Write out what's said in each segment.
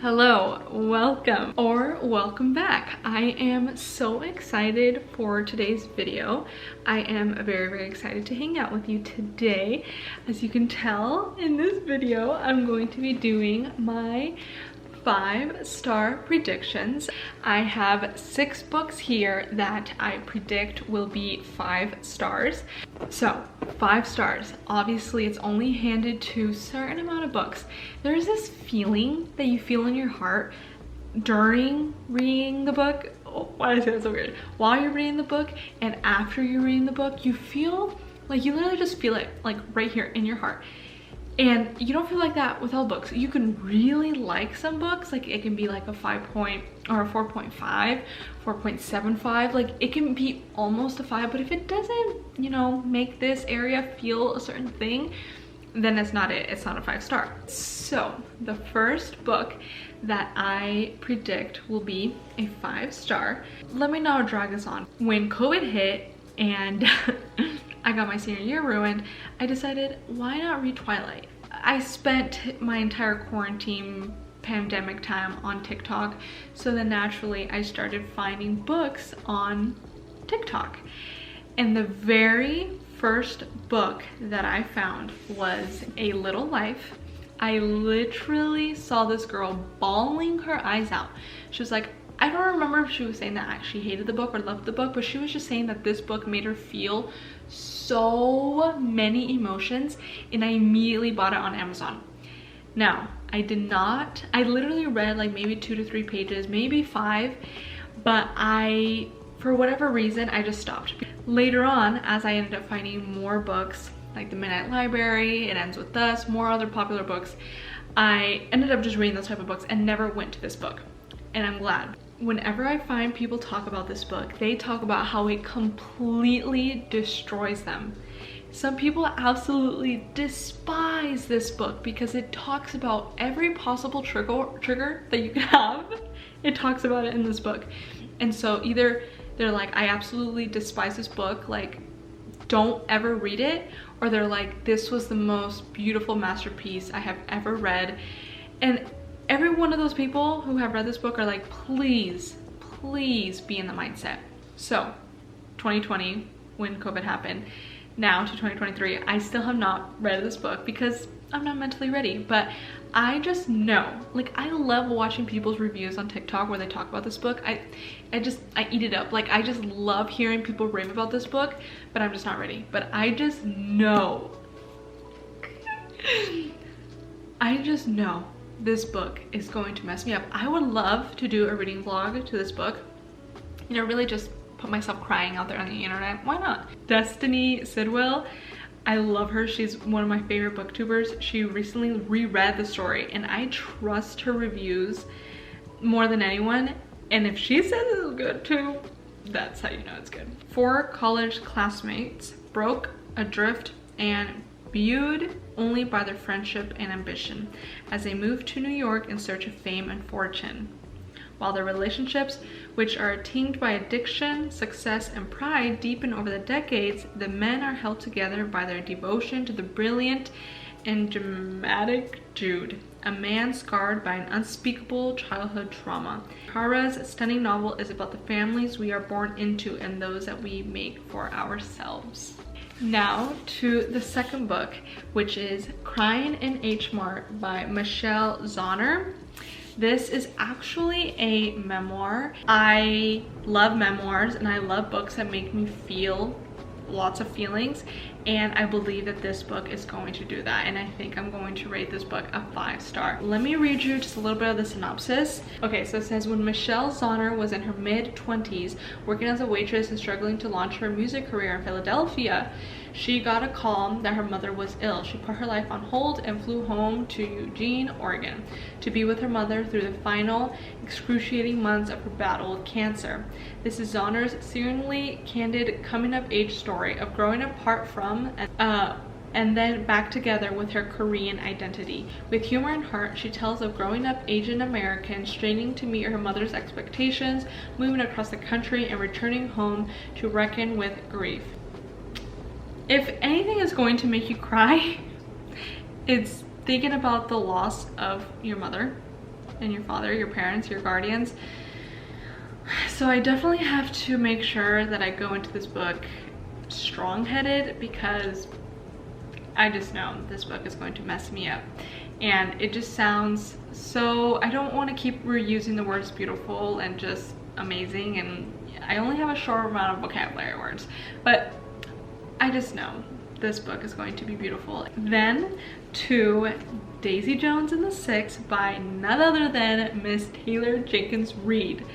Hello, welcome or welcome back. I am so excited for today's video. I am very excited to hang out with you today. As you can tell in this video, I'm going to be doing my 5-star predictions. I have 6 books here that I predict will be 5 stars. So 5 stars, obviously it's only handed to a certain amount of books. There's this feeling that you feel in your heart during reading the book. Oh, why did I say that so weird? While you're reading the book and after you're reading the book, you feel like you literally just feel it like right here in your heart. And you don't feel like that with all books. You can really like some books, like it can be like a 5 point or a 4.5, 4.75, like it can be almost a 5, but if it doesn't, you know, make this area feel a certain thing, then it's not it. It's not a 5-star. So the first book that I predict will be a 5-star. Let me not drag this on. When COVID hit and I got my senior year ruined, I decided, why not read Twilight? I spent my entire quarantine pandemic time on TikTok, so then naturally I started finding books on TikTok. And the very first book that I found was A Little Life. I literally saw this girl bawling her eyes out. She was like, I don't remember if she was saying that she hated the book or loved the book, but she was just saying that this book made her feel so many emotions, and I immediately bought it on Amazon. Now, I literally read like maybe 2 to 3 pages, maybe 5, but for whatever reason, I just stopped. Later on, as I ended up finding more books, like The Midnight Library, It Ends With Us, more other popular books, I ended up just reading those type of books and never went to this book. And I'm glad. Whenever I find people talk about this book, they talk about how it completely destroys them. Some people absolutely despise this book because it talks about every possible trigger that you can have. It talks about it in this book. And so either they're like, I absolutely despise this book, like don't ever read it, or they're like, this was the most beautiful masterpiece I have ever read. And every one of those people who have read this book are like, please be in the mindset. So 2020, when COVID happened, now to 2023, I still have not read this book because I'm not mentally ready, but I just know, like, I love watching people's reviews on TikTok where they talk about this book. I eat it up. Like, I just love hearing people rave about this book, but I'm just not ready. But I just know this book is going to mess me up. I would love to do a reading vlog to this book, you know, really just put myself crying out there on the internet. Why not? Destiny Sidwell, I love her. She's one of my favorite booktubers. She recently reread the story and I trust her reviews more than anyone, and if she says it's good too, that's how you know it's good. 4 college classmates broke adrift and viewed only by their friendship and ambition as they move to New York in search of fame and fortune. While their relationships, which are tinged by addiction, success, and pride, deepen over the decades, the men are held together by their devotion to the brilliant and dramatic Jude, a man scarred by an unspeakable childhood trauma. Kara's stunning novel is about the families we are born into and those that we make for ourselves. Now to the second book, which is Crying in H Mart by Michelle Zauner. This is actually a memoir. I love memoirs and I love books that make me feel lots of feelings, and I believe that this book is going to do that, and I think I'm going to rate this book a 5-star. Let me read you just a little bit of the synopsis. Okay, so it says, when Michelle Zauner was in her mid-20s, working as a waitress and struggling to launch her music career in Philadelphia, she got a call that her mother was ill. She put her life on hold and flew home to Eugene, Oregon, to be with her mother through the final excruciating months of her battle with cancer. This is Zauner's seemingly candid coming-of-age story of growing apart from and then back together with her Korean identity. With humor and heart, she tells of growing up Asian American, straining to meet her mother's expectations, moving across the country, and returning home to reckon with grief. If anything is going to make you cry, it's thinking about the loss of your mother. and your father, your parents, your guardians. So I definitely have to make sure that I go into this book strong-headed, because I just know this book is going to mess me up. And it just sounds so, I don't want to keep reusing the words beautiful and just amazing, and I only have a short amount of vocabulary words, but I just know this book is going to be beautiful. Then to Daisy Jones and the Six by none other than Miss Taylor Jenkins Reid.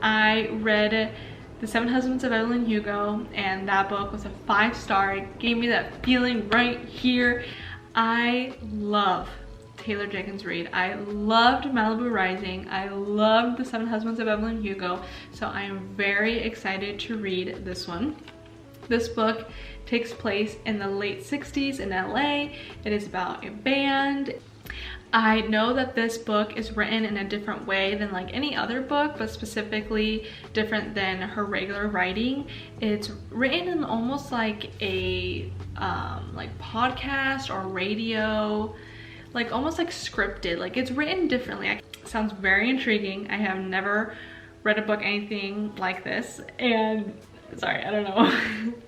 I read The 7 Husbands of Evelyn Hugo, and that book was a 5-star. It gave me that feeling right here. I love Taylor Jenkins Reid. I loved Malibu Rising. I loved The 7 Husbands of Evelyn Hugo. So I am very excited to read this one. This book takes place in the late 60s in LA. It is about a band. I know that this book is written in a different way than like any other book, but specifically different than her regular writing. It's written in almost like a like podcast or radio, like almost like scripted. Like it's written differently. It sounds very intriguing. I have never read a book anything like this, and sorry, I don't know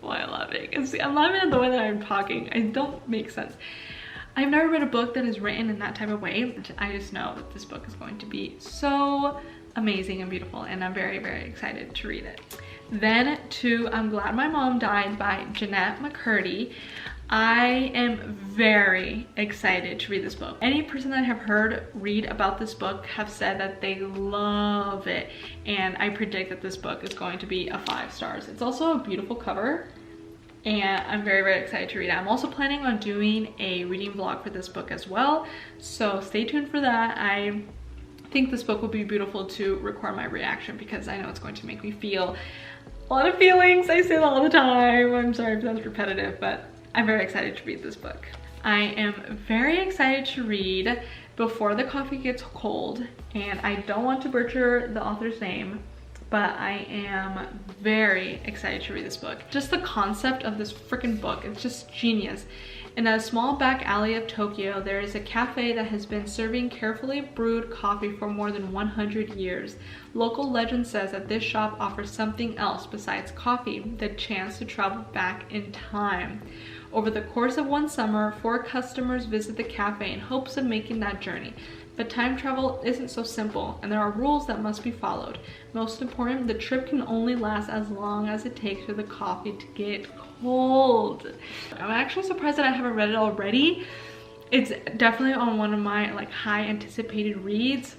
why I'm laughing. I'm laughing at the way that I'm talking. I don't make sense. I've never read a book that is written in that type of way. I just know that this book is going to be so amazing and beautiful, and I'm very, very excited to read it. Then to I'm Glad My Mom Died by Jeanette McCurdy. I am very excited to read this book. Any person that I have heard read about this book have said that they love it, and I predict that this book is going to be a 5 stars. It's also a beautiful cover, and I'm very, very excited to read it. I'm also planning on doing a reading vlog for this book as well, so stay tuned for that. I think this book will be beautiful to record my reaction, because I know it's going to make me feel a lot of feelings. I say that all the time. I'm sorry if that's repetitive, but I'm very excited to read this book. I am very excited to read Before the Coffee Gets Cold, and I don't want to butcher the author's name, but I am very excited to read this book. Just the concept of this freaking book, it's just genius. In a small back alley of Tokyo, there is a cafe that has been serving carefully brewed coffee for more than 100 years. Local legend says that this shop offers something else besides coffee, the chance to travel back in time. Over the course of one summer, 4 customers visit the cafe in hopes of making that journey. But time travel isn't so simple, and there are rules that must be followed. Most important, the trip can only last as long as it takes for the coffee to get cold. I'm actually surprised that I haven't read it already. It's definitely on one of my like high anticipated reads.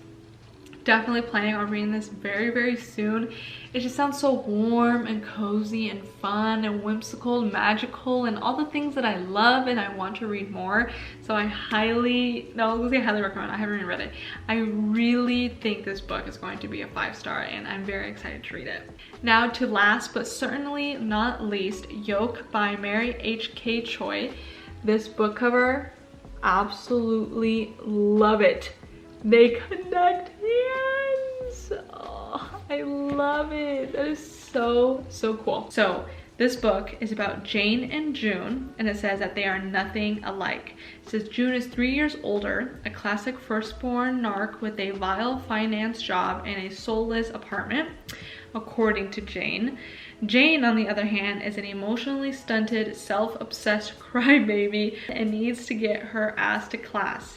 Definitely planning on reading this very, very soon. It just sounds so warm and cozy and fun and whimsical and magical and all the things that I love and I want to read more. So I highly recommend. I haven't even read it. I really think this book is going to be a 5-star, and I'm very excited to read it. Now to last but certainly not least, Yoke by Mary H.K. Choi. This book cover, absolutely love it. They connect hands. Oh, I love it. That is so, so cool. So this book is about Jane and June, and it says that they are nothing alike. It says June is 3 years older, a classic firstborn narc with a vile finance job and a soulless apartment, according to Jane. Jane, on the other hand, is an emotionally stunted, self-obsessed crybaby and needs to get her ass to class.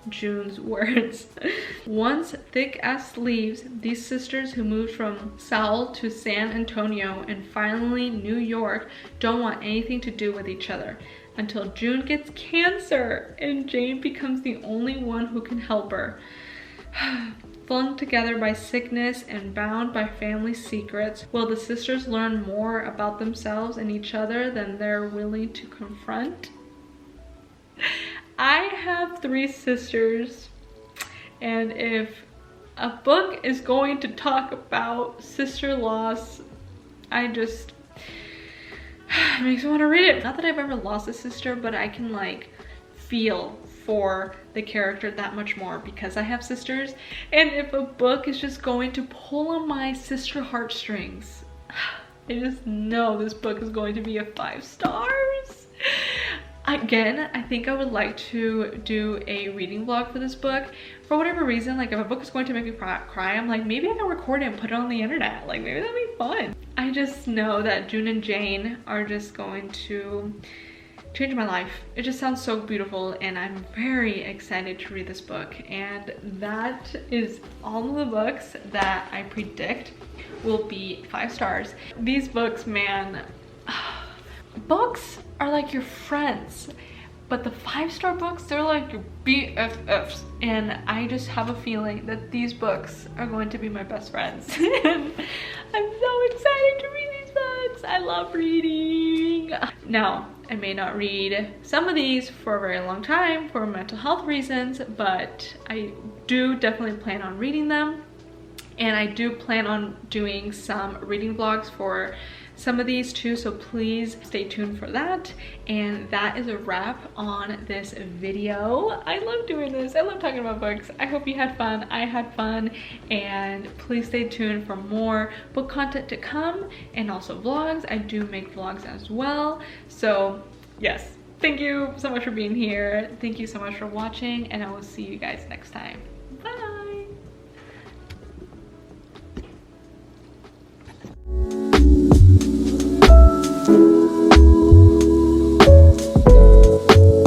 June's words. Once thick as sleeves, these sisters who moved from Seoul to San Antonio and finally New York don't want anything to do with each other until June gets cancer and Jane becomes the only one who can help her. Flung together by sickness and bound by family secrets, will the sisters learn more about themselves and each other than they're willing to confront? I have 3 sisters, and if a book is going to talk about sister loss, it makes me want to read it. Not that I've ever lost a sister, but I can like feel for the character that much more because I have sisters. And if a book is just going to pull on my sister heartstrings, I just know this book is going to be a 5 stars. Again, I think I would like to do a reading vlog for this book. For whatever reason, like if a book is going to make me cry, I'm like, maybe I can record it and put it on the internet. Like maybe that'd be fun. I just know that June and Jane are just going to change my life. It just sounds so beautiful and I'm very excited to read this book. And that is all of the books that I predict will be 5 stars. These books, man, books are like your friends, but the 5-star books, they're like your BFFs. And I just have a feeling that these books are going to be my best friends. And I'm so excited to read these books. I love reading. Now, I may not read some of these for a very long time for mental health reasons, but I do definitely plan on reading them. And I do plan on doing some reading vlogs for some of these too, so please stay tuned for that. And that is a wrap on this video. I love doing this. I love talking about books. I hope you had fun. I had fun. And please stay tuned for more book content to come and also vlogs. I do make vlogs as well. So yes, thank you so much for being here. Thank you so much for watching, and I will see you guys next time.